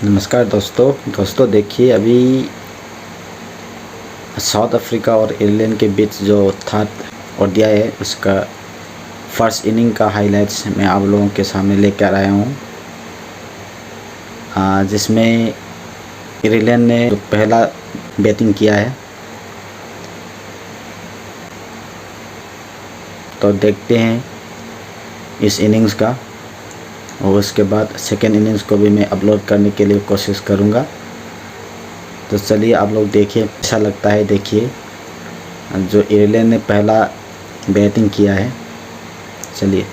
नमस्कार दोस्तों देखिए अभी साउथ अफ्रीका और आयरलैंड के बीच जो थर्ड ओडीआई है उसका फर्स्ट इनिंग का हाइलाइट्स मैं आप लोगों के सामने लेकर आया हूँ, जिसमें आयरलैंड ने जो पहला बैटिंग किया है। तो देखते हैं इस इनिंग्स का, और उसके बाद सेकेंड इनिंग्स को भी मैं अपलोड करने के लिए कोशिश करूँगा। तो चलिए आप लोग देखिए, अच्छा लगता है। देखिए जो आयरलैंड ने पहला बैटिंग किया है, चलिए।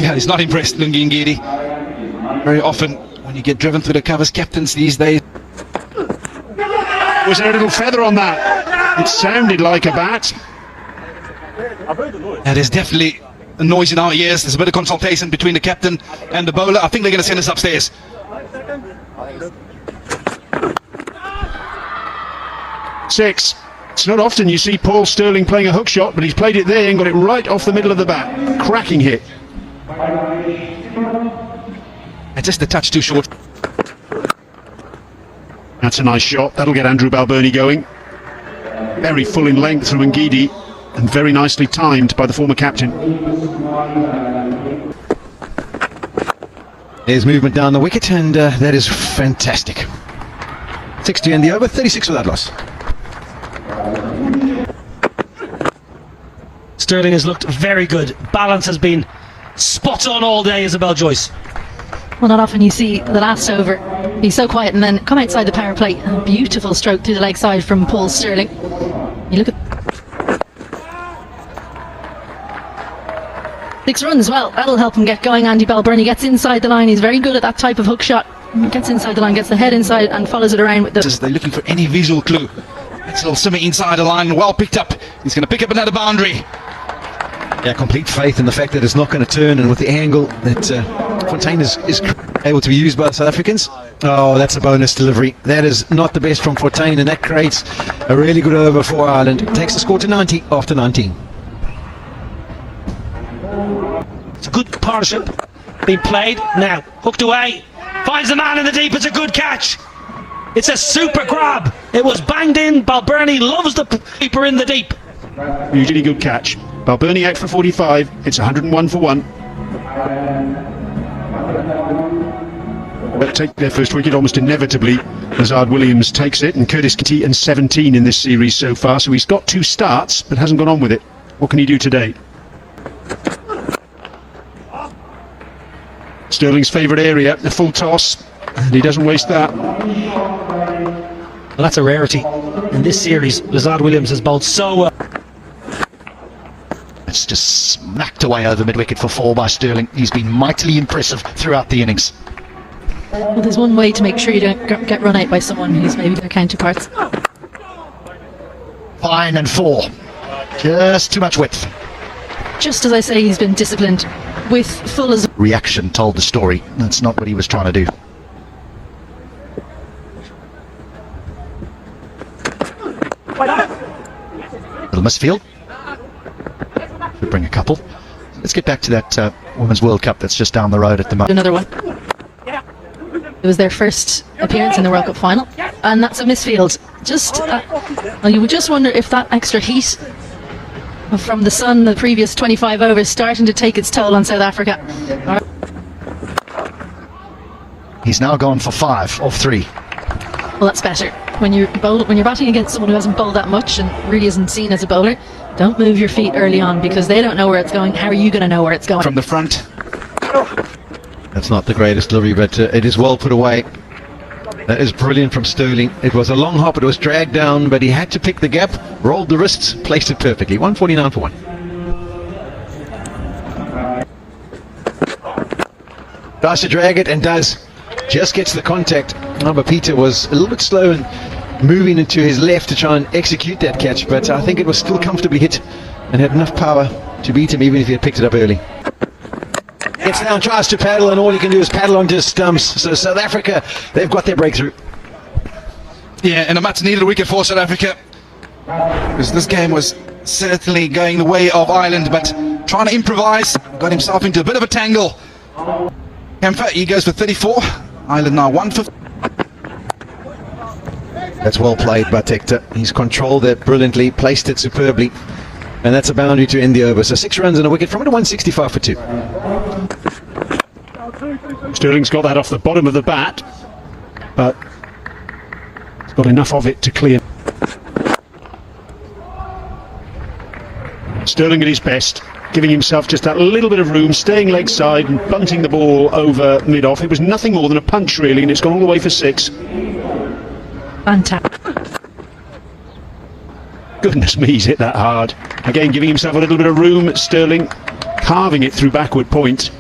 Yeah, he's not impressed, Lungi Ngidi. Very often when you get driven through the covers, captains these days. Was there a little feather on that? It sounded like a bat. That is definitely a noise in our ears. There's a bit of consultation between the captain and the bowler. I think they're going to send us upstairs. Six. It's not often you see Paul Sterling playing a hook shot, but he's played it there and got it right off the middle of the bat. Cracking hit. And just a touch too short. That's a nice shot. That'll get Andrew Balbirnie going. Very full in length through Ngidi, and very nicely timed by the former captain. There's movement down the wicket, and that is fantastic. 60 in the over, 36 without loss. Sterling has looked very good. Balance has been spot on all day, Isabel Joyce. Well, not often you see the last over be so quiet and then come outside the power play. A beautiful stroke through the leg side from Paul Sterling. You look at 6 runs, well, that'll help him get going. Andy Balbirnie gets inside the line. He's very good at that type of hook shot. He gets inside the line, gets the head inside and follows it around with the... They're looking for any visual clue. It's a little simmer inside the line, well picked up. He's going to pick up another boundary. Yeah, complete faith in the fact that it's not going to turn, and with the angle that Fontaine is able to be used by the South Africans. Oh, that's a bonus delivery. That is not the best from Fontaine, and that creates a really good over for Ireland. It takes the score to 90 after 19. It's a good partnership being played. Now, hooked away. Finds the man in the deep. It's a good catch. It's a super grab. It was banged in. Balbirnie loves the keeper in the deep. Usually good catch. Balbirnie out for 45. It's 101 for 1. They'll take their first wicket almost inevitably. Lazard Williams takes it, and Curtis Kitty and 17 in this series so far. So he's got 2 starts, but hasn't gone on with it. What can he do today? Sterling's favourite area, a full toss, and he doesn't waste that. Well, that's a rarity in this series. Lazard Williams has bowled so well. It's just smacked away over mid-wicket for 4 by Sterling. He's been mightily impressive throughout the innings. Well, there's one way to make sure you don't get run out by someone who's maybe their counterparts. Fine and 4. Just too much width. Just as I say, he's been disciplined with full as... Reaction told the story. That's not what he was trying to do. Little misfield. Should bring a couple. Let's get back to that Women's World Cup that's just down the road at the moment. Another one. It was their first appearance in the World Cup final, and that's a misfield. Just, well, you would just wonder if that extra heat from the sun the previous 25 overs starting to take its toll on South Africa. He's now gone for 5 off 3. Well, that's better. When you're batting against someone who hasn't bowled that much and really isn't seen as a bowler, don't move your feet early on, because they don't know where it's going. How are you going to know where it's going? From the front. That's not the greatest delivery, but it is well put away. That is brilliant from Sterling. It was a long hop, it was dragged down, but he had to pick the gap, rolled the wrists, placed it perfectly. 149 for 1. Tries to drag it and does. Just gets the contact. Oh, but Peter was a little bit slow in moving into his left to try and execute that catch, but I think it was still comfortably hit and had enough power to beat him even if he had picked it up early. Gets down, tries to paddle, and all he can do is paddle onto his stumps. So South Africa, they've got their breakthrough. Yeah, and a much needed wicket for South Africa, because this game was certainly going the way of Ireland, but trying to improvise, got himself into a bit of a tangle. Kemper, he goes for 34. Ireland now 150. That's well played by Tector. He's controlled that brilliantly, placed it superbly, and that's a boundary to end the over. So 6 runs and a wicket from it, 165 for 2. Sterling's got that off the bottom of the bat, but he's got enough of it to clear. Sterling at his best, giving himself just that little bit of room, staying leg side and bunting the ball over mid-off. It was nothing more than a punch really, and it's gone all the way for 6. Fantastic. Goodness me, he's hit that hard. Again, giving himself a little bit of room. Sterling carving it through backward point.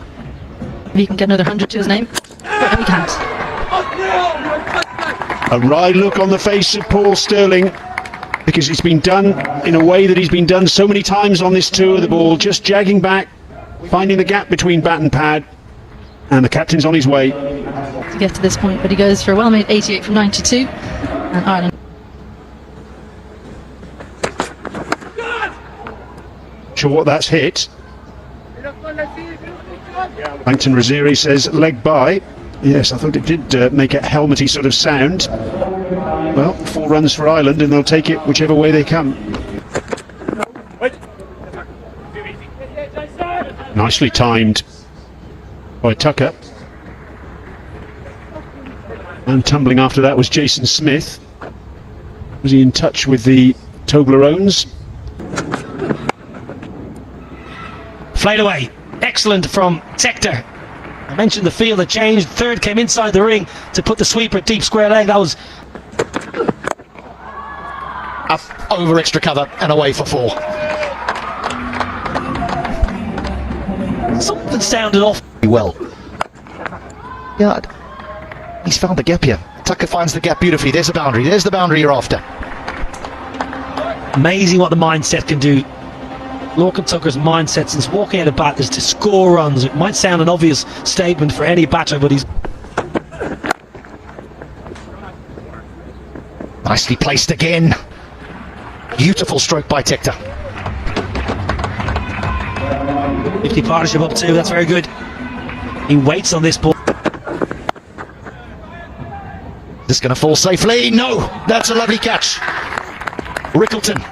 If he can get another 100 to his name, but he can't. A wry look on the face of Paul Sterling, because it's been done in a way that he's been done so many times on this tour. The ball just jagging back, finding the gap between bat and pad, and the captain's on his way. To get to this point, but he goes for a well-made 88 from 92, and Ireland. Sure what that's hit. Langton Raziri says leg by. Yes, I thought it did make a helmety sort of sound. Well, 4 runs for Ireland, and they'll take it whichever way they come. Nicely timed by Tucker. And tumbling after that was Jason Smith. Was he in touch with the Toblerones? Flayed away. Excellent from Tector. I mentioned the field had changed. Third came inside the ring to put the sweeper deep square leg. That was Up over extra cover and away for 4. something sounded off. Well. Yeah, he's found the gap here. Tucker finds the gap beautifully. There's the boundary. There's the boundary you're after. Amazing what the mindset can do. Lorcan Tucker's mindset since walking out of bat is to score runs. It might sound an obvious statement for any batter, but he's Nicely placed again. Beautiful stroke by Tector. 50 partnership up 2. That's very good. He waits on this ball. Is this going to fall safely? No! That's a lovely catch. Rickleton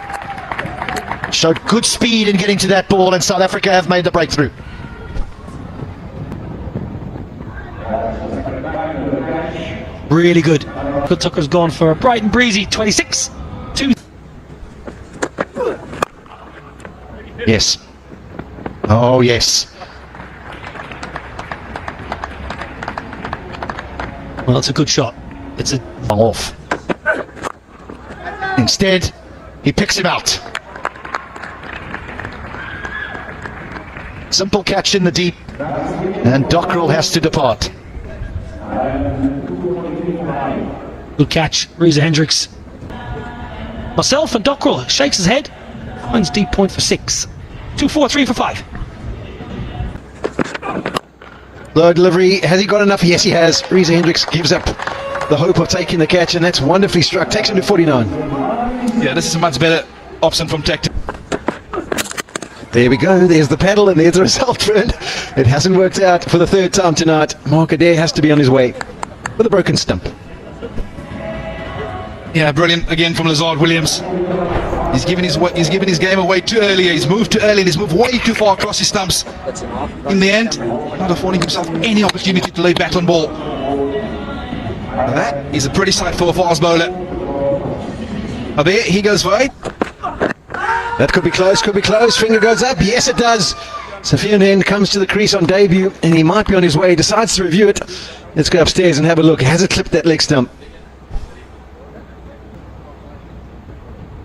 showed good speed in getting to that ball, and South Africa have made the breakthrough. Really good. Good Tucker's gone for a bright and breezy 26. 2. Yes. Oh, yes. Well, it's a good shot. It's a Off. Instead, he picks him out. Simple catch in the deep, and Dockrell has to depart. good catch. Reza Hendricks. Myself and Dockrell shakes his head. Finds deep point for 6. 2, 4, 3 for 5. Low delivery, has he got enough? Yes, he has. Reza Hendricks gives up the hope of taking the catch, and that's wonderfully struck. Takes him to 49. Yeah, this is a much better option from Tector. There we go. There's the paddle, and there's the result, friend. It hasn't worked out for the 3rd time tonight. Mark Adair has to be on his way with a broken stump. Yeah, brilliant again from Lazard Williams. He's given his game away too early. He's moved too early and he's moved way too far across his stumps. In the end, not affording himself any opportunity to lay bat on ball. Now that is a pretty sight for a fast bowler. There he goes for 8. That could be close, could be close. Finger goes up. Yes, it does. Safian End comes to the crease on debut, and he might be on his way. Decides to review it. Let's go upstairs and have a look. Has it clipped that leg stump?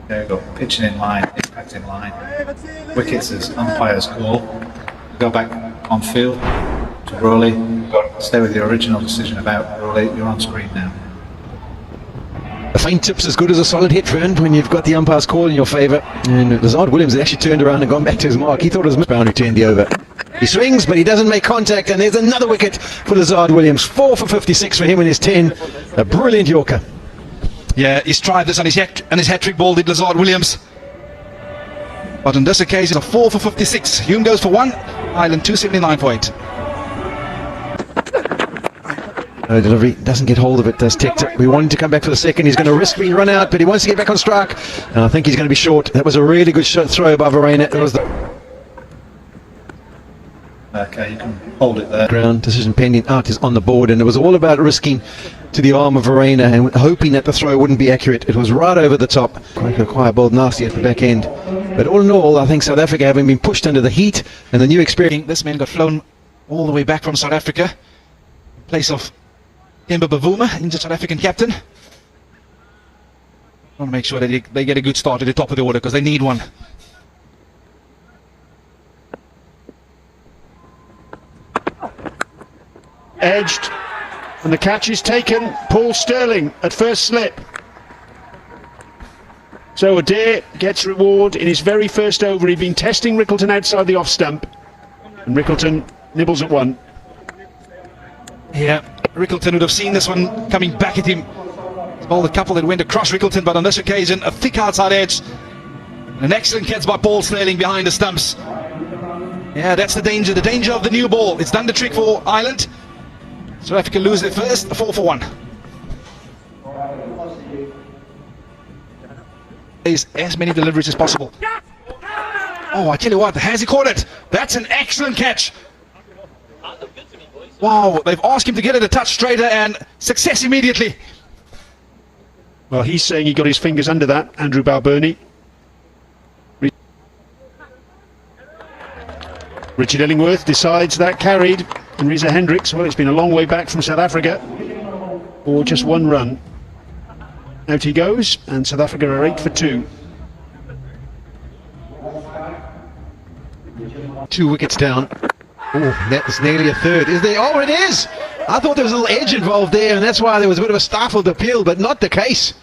There we go. Pitching in line, impact in line. Wickets as umpire's call. Go back on field to Rowley. Stay with your original decision about Rowley. You're on screen now. A faint tip's as good as a solid hit, friend, when you've got the umpire's call in your favour. And Lazard Williams had actually turned around and gone back to his mark. He thought it was boundary to end the over. He swings, but he doesn't make contact, and there's another wicket for Lazard Williams. 4 for 56 for him in his 10. A brilliant Yorker. Yeah, he's tried this and his hat-trick ball did Lazard Williams. But on this occasion, a 4 for 56. Hume goes for 1. Ireland 279 for 8. No delivery, doesn't get hold of it, does Tector. We want him to come back for the second. He's going to risk being run out, but he wants to get back on strike. And I think he's going to be short. That was a really good throw by Verena. It was the Okay, you can hold it there. ground. Decision pending. Out is on the board, and it was all about risking to the arm of Verena and hoping that the throw wouldn't be accurate. It was right over the top. Quite bold, nasty at the back end. But all in all, I think South Africa, having been pushed under the heat and the new experience. This man got flown all the way back from South Africa in place of Themba Bavuma, injured South African captain. I want to make sure that they get a good start at the top of the order because they need one. Edged, and the catch is taken. Paul Sterling at first slip. So Adair gets reward in his very first over. He'd been testing Rickleton outside the off stump, and Rickleton nibbles at one. Yeah, Rickleton would have seen this one coming back at him. Well, the couple that went across Rickleton, but on this occasion, a thick outside edge. And an excellent catch by Paul Sterling behind the stumps. Yeah, that's the danger of the new ball. It's done the trick for Ireland. South Africa lose it first, 4-1. As many deliveries as possible. Oh, I tell you what, has he caught it? That's an excellent catch. Wow, they've asked him to get it a touch straighter and success immediately. Well, he's saying he got his fingers under that, Andrew Balbirnie. Richard Illingworth decides that carried, and Reza Hendricks, well, it's been a long way back from South Africa, or just one run. Out he goes, and South Africa are 8 for 2. 2 wickets down. Oh, that was nearly a third. Is there? Oh, it is! I thought there was a little edge involved there, and that's why there was a bit of a stifled appeal, but not the case.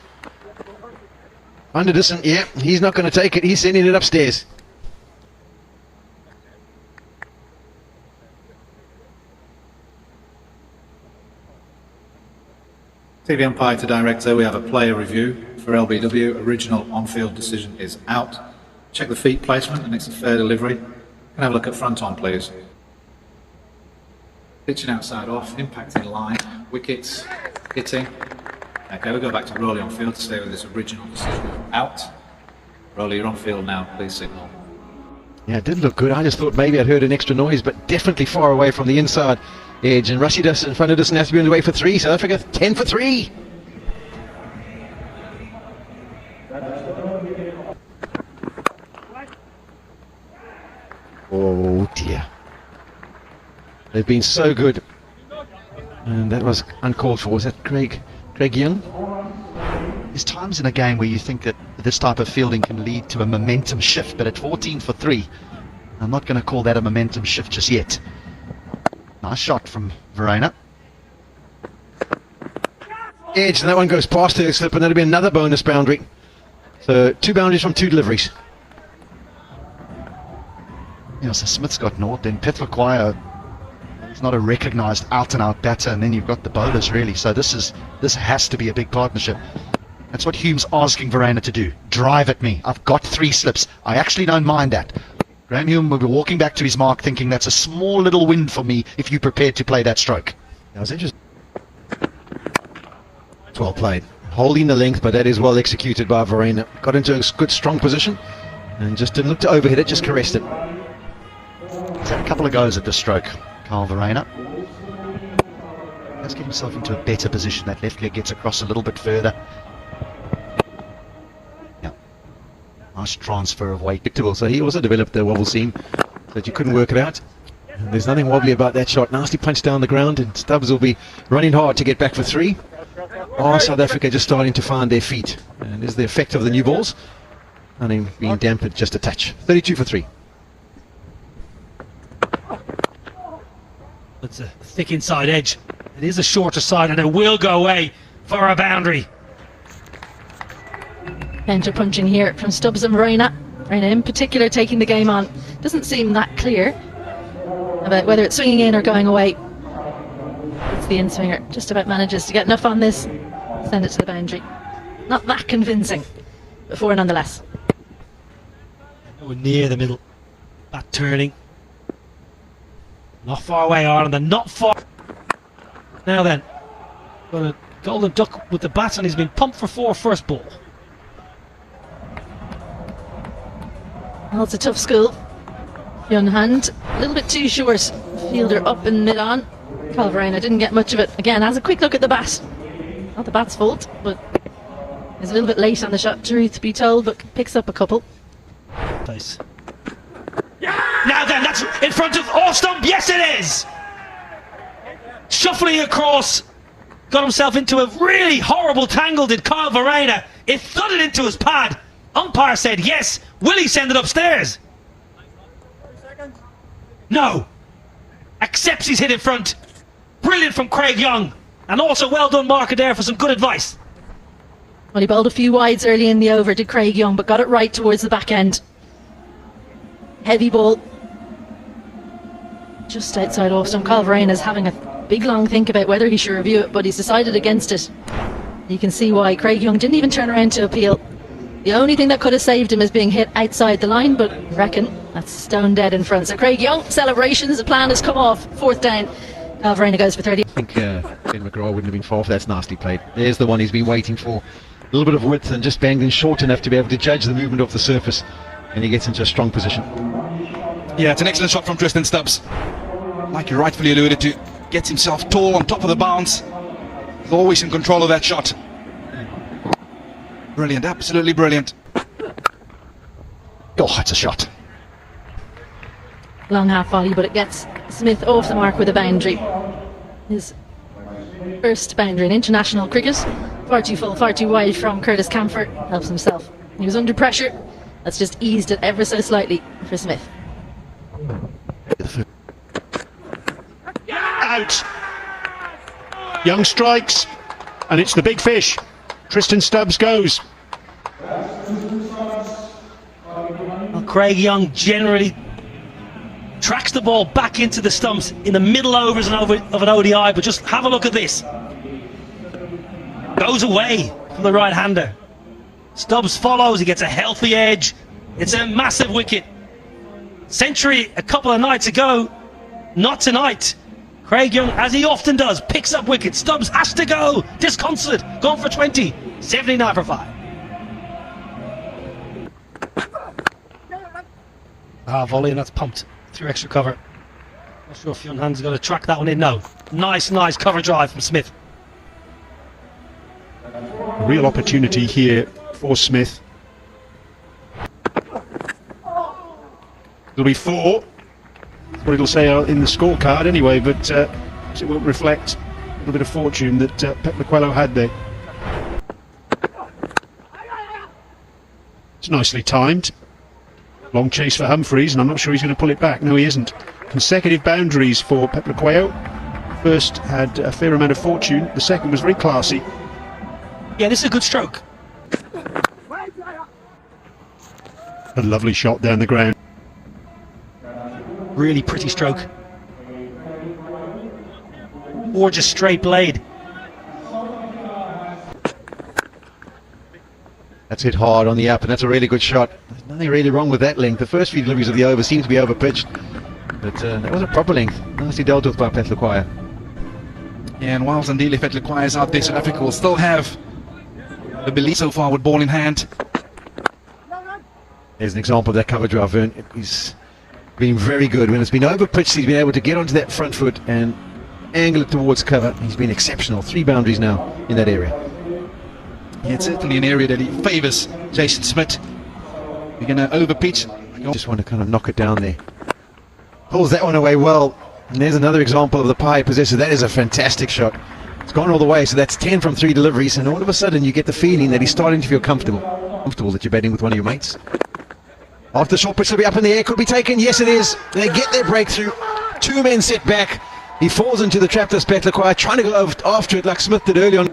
Underdisson, yeah, he's not going to take it. He's sending it upstairs. TV umpire to director, we have a player review for LBW. Original on-field decision is out. Check the feet placement and it's a fair delivery. Can I have a look at front on, please? Pitching outside off, impacting line, wickets, hitting. Okay, we'll go back to Rowley on field to stay with this original decision out. Rowley, you're on field now, please signal. Yeah, it did look good. I just thought maybe I'd heard an extra noise, but definitely far away from the inside edge. And Rashidus in front of us has to be on the way for 3. South Africa 10 for 3. Oh dear. They've been so good. And that was uncalled for. Was that Craig Young? There's times in a game where you think that this type of fielding can lead to a momentum shift, but at 14 for 3, I'm not going to call that a momentum shift just yet. Nice shot from Verena. Edge, and that one goes past her slip, and that'll be another bonus boundary. So 2 boundaries from 2 deliveries. You know, so Smith's got naught, then Pitvakwaya, he's not a recognised out-and-out batter, and then you've got the bowlers really. So this has to be a big partnership. That's what Hume's asking Verena to do. Drive at me. I've got 3 slips. I actually don't mind that. Graham Hume will be walking back to his mark thinking that's a small little win for me if you're prepared to play that stroke. That was interesting. It's well played. Holding the length, but that is well executed by Verena. Got into a good strong position and just didn't look to overhit it, just caressed it. He's had a couple of goes at this stroke, Carl Verena. Let's get himself into a better position. That left leg gets across a little bit further. Yeah. Nice transfer of weight. Predictable. So he also developed the wobble seam so that you couldn't work it out. And there's nothing wobbly about that shot. Nasty punch down the ground, and Stubbs will be running hard to get back for 3. Oh, South Africa just starting to find their feet. And there's the effect of the new balls. And him being dampened just a touch. 32 for 3. It's a thick inside edge. It is a shorter side and it will go away for a boundary. Counter punching here from Stubbs and Verena. Verena in particular taking the game on. Doesn't seem that clear about whether it's swinging in or going away. It's the in-swinger. Just about manages to get enough on this. Send it to the boundary. Not that convincing, but 4 nonetheless. Nowhere near the middle. Bat turning. Not far away, Ireland, and not far. Now then, Got a golden duck with the bats, and he's been pumped for 4 first ball. Well, it's a tough school. Young hand, a little bit too short. Fielder up in mid-on. Calvarena didn't get much of it. Again, has a quick look at the bat. Not the bat's fault, but is a little bit late on the shot, truth be told, but picks up a couple. Nice. Now then, that's in front of off stump. Yes, it is. Shuffling across, got himself into a really horrible tangle. Did Kyle Varena? It thudded into his pad. Umpire said yes. Will he send it upstairs? No. Accepts he's hit in front. Brilliant from Craig Young, and also well done marker there for some good advice. Well, he bowled a few wides early in the over, did Craig Young, but got it right towards the back end. Heavy ball. Just outside off stump. Calvarena is having a big long think about whether he should review it, but he's decided against it. You can see why. Craig Young didn't even turn around to appeal. The only thing that could have saved him is being hit outside the line, but I reckon that's stone dead in front. So Craig Young, celebrations, the plan has come off. 4th down. Calvarena goes for 30. I think Ben McGraw wouldn't have been far off. That's nicely played. There's the one he's been waiting for. A little bit of width and just banged in short enough to be able to judge the movement of the surface, and he gets into a strong position. Yeah, it's an excellent shot from Tristan Stubbs. Like you rightfully alluded to, gets himself tall on top of the bounce. He's always in control of that shot. Brilliant, absolutely brilliant. Oh, it's a shot. Long half volley, but it gets Smith off the mark with a boundary. His first boundary in international cricket. Far too full, far too wide from Curtis Camphor. Helps himself. He was under pressure. That's just eased it ever so slightly for Smith. Out. Young strikes, and it's the big fish. Tristan Stubbs goes. Well, Craig Young generally tracks the ball back into the stumps in the middle overs and of an ODI, but just have a look at this. Goes away from the right-hander. Stubbs follows, he gets a healthy edge. It's a massive wicket. Century a couple of nights ago, not tonight. Craig Young, as he often does, picks up wickets. Stubbs has to go. Disconsolate. Gone for 20. 79 for 5. Volley, and that's pumped through extra cover. Not sure if Young Hand's going to track that one in. No. Nice cover drive from Smith. A real opportunity here for Smith. It'll be 4. That's what it'll say in the scorecard anyway, but it will reflect a little bit of fortune that Pep Laquello had there. It's nicely timed. Long chase for Humphreys, and I'm not sure he's going to pull it back. No, he isn't. Consecutive boundaries for Pep Laquello. First had a fair amount of fortune, the second was very classy. Yeah, this is a good stroke. A lovely shot down the ground. Really pretty stroke. Gorgeous straight blade. That's hit hard on the up, and that's a really good shot. There's nothing really wrong with that length. The first few deliveries of the over seem to be over-pitched, but that was a proper length. Nicely dealt with by Pet Laquaya. Yeah, and whilst Andile Vetlequai is out there, South Africa will still have the belief so far with ball in hand. There's an example of that cover drive, Vern. He's been very good. When it's been over-pitched, he's been able to get onto that front foot and angle it towards cover. He's been exceptional. 3 boundaries now in that area. Yeah, it's certainly an area that he favours Jason Smith. You're going to over-pitch. Just want to kind of knock it down there. Pulls that one away well. And there's another example of the pie possessor. That is a fantastic shot. It's gone all the way, so that's 10 from 3 deliveries, and all of a sudden you get the feeling that he's starting to feel comfortable that you're betting with one of your mates. After the short pitch will be up in the air, could be taken. Yes, it is. They get their breakthrough. 2 men set back. He falls into the trap. That's Pet Laquaya trying to go after it like Smith did early on.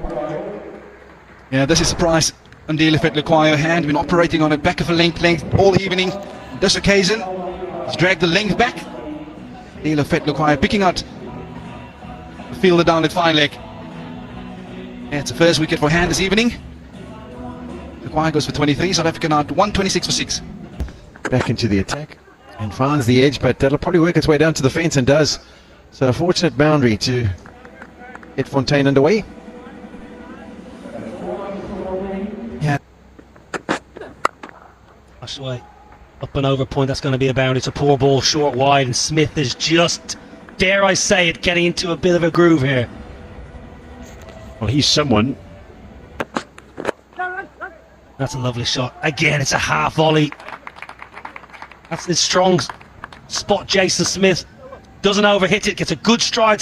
Yeah, this is a surprise. Andile Vetlequai hand been operating on a back of a length all evening. This occasion, he's dragged the length back. Andile Vetlequai picking out the fielder down at fine leg. Yeah, it's the first wicket for hand this evening. Laquai goes for 23. South Africa now at 126 for 6. Back into the attack and finds the edge, but that'll probably work its way down to the fence and does. So a fortunate boundary to get Fontaine underway. walks away. Up and over point, that's going to be a bound. It's a poor ball, short wide, and Smith is just, dare I say it, getting into a bit of a groove here. Well, he's someone. That's a lovely shot. Again, it's a half volley. That's his strong spot. Jason Smith doesn't overhit it, gets a good stride.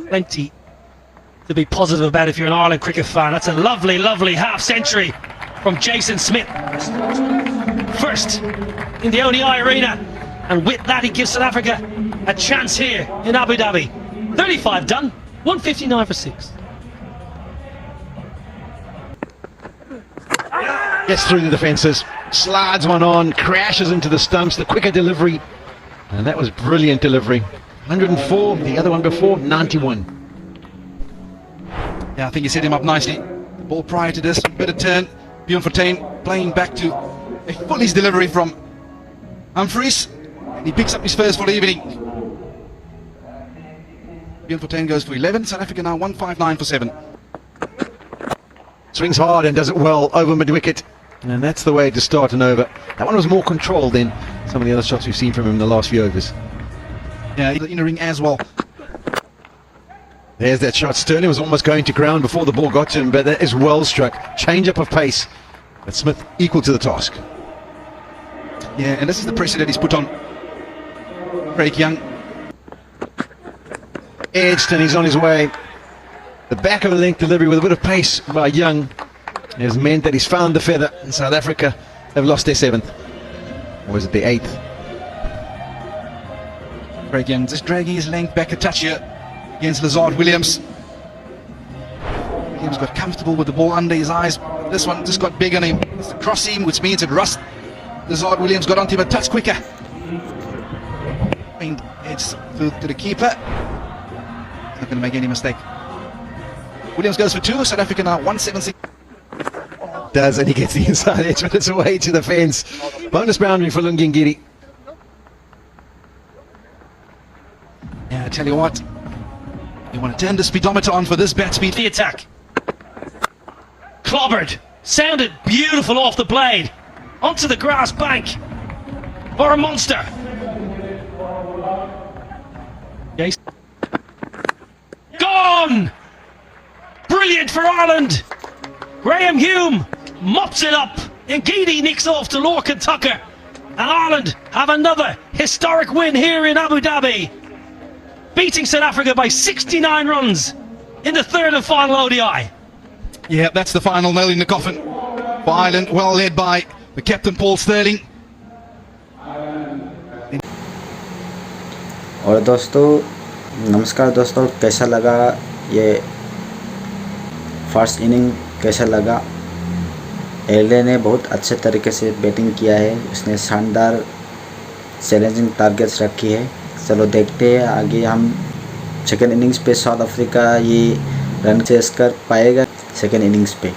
Plenty to be positive about if you're an Ireland cricket fan. That's a lovely, lovely half century from Jason Smith. First in the ODI arena, and with that he gives South Africa a chance here in Abu Dhabi. 35 done, 159 for 6. Gets through the defences, slides one on, crashes into the stumps, the quicker delivery, and that was brilliant delivery. 104, the other one before, 91. Yeah, I think he set him up nicely. The ball prior to this, bit of turn. Bjorn Fortuin playing back to a Fully's delivery from Humphreys. And he picks up his first for the evening. Bjorn Fortuin goes for 11. South Africa now 159 for 7. Swings hard and does it well over mid-wicket. And that's the way to start an over. That one was more controlled than some of the other shots we've seen from him in the last few overs. Yeah, the inner ring as well. There's that shot. Sterling was almost going to ground before the ball got to him, but that is well struck. Change up of pace. But Smith equal to the task. Yeah, and this is the pressure that he's put on Craig Young. Edged and he's on his way. The back of the length delivery with a bit of pace by Young has meant that he's found the feather, and South Africa have lost their 7th. Or was it the 8th? Craig Young just dragging his length back a touch here against Lazard Williams. Williams got comfortable with the ball under his eyes. This one just got big on him. It's the cross seam, which means it rust. Lazard Williams got onto him a touch quicker. And it's through to the keeper. He's not going to make any mistake. Williams goes for 2. South Africa now 176. Does, and he gets the inside edge, but it's away to the fence. Bonus boundary for Lungingiri. Yeah, I tell you what, you want to turn the speedometer on for this bat speed. The attack. Clobbered. Sounded beautiful off the blade. Onto the grass bank. For a monster. Yes. Gone! Brilliant for Ireland. Graham Hume mops it up. Ngidi nicks off to Lorcan Tucker. And Ireland have another historic win here in Abu Dhabi, beating South Africa by 69 runs in the 3rd and final ODI. Yeah, that's the final nail in the coffin for Ireland, well led by the captain Paul Sterling. और दोस्तों नमस्कार दोस्तों, कैसा लगा ये first inning, कैसा लगा? LA ने बहुत अच्छे तरीके से बैटिंग किया है, उसने शानदार चैलेंजिंग टारगेट्स रखी है। चलो देखते हैं आगे हम सेकेंड इनिंग्स पे साउथ अफ्रीका ये रन चेस कर पाएगा सेकेंड इनिंग्स पे।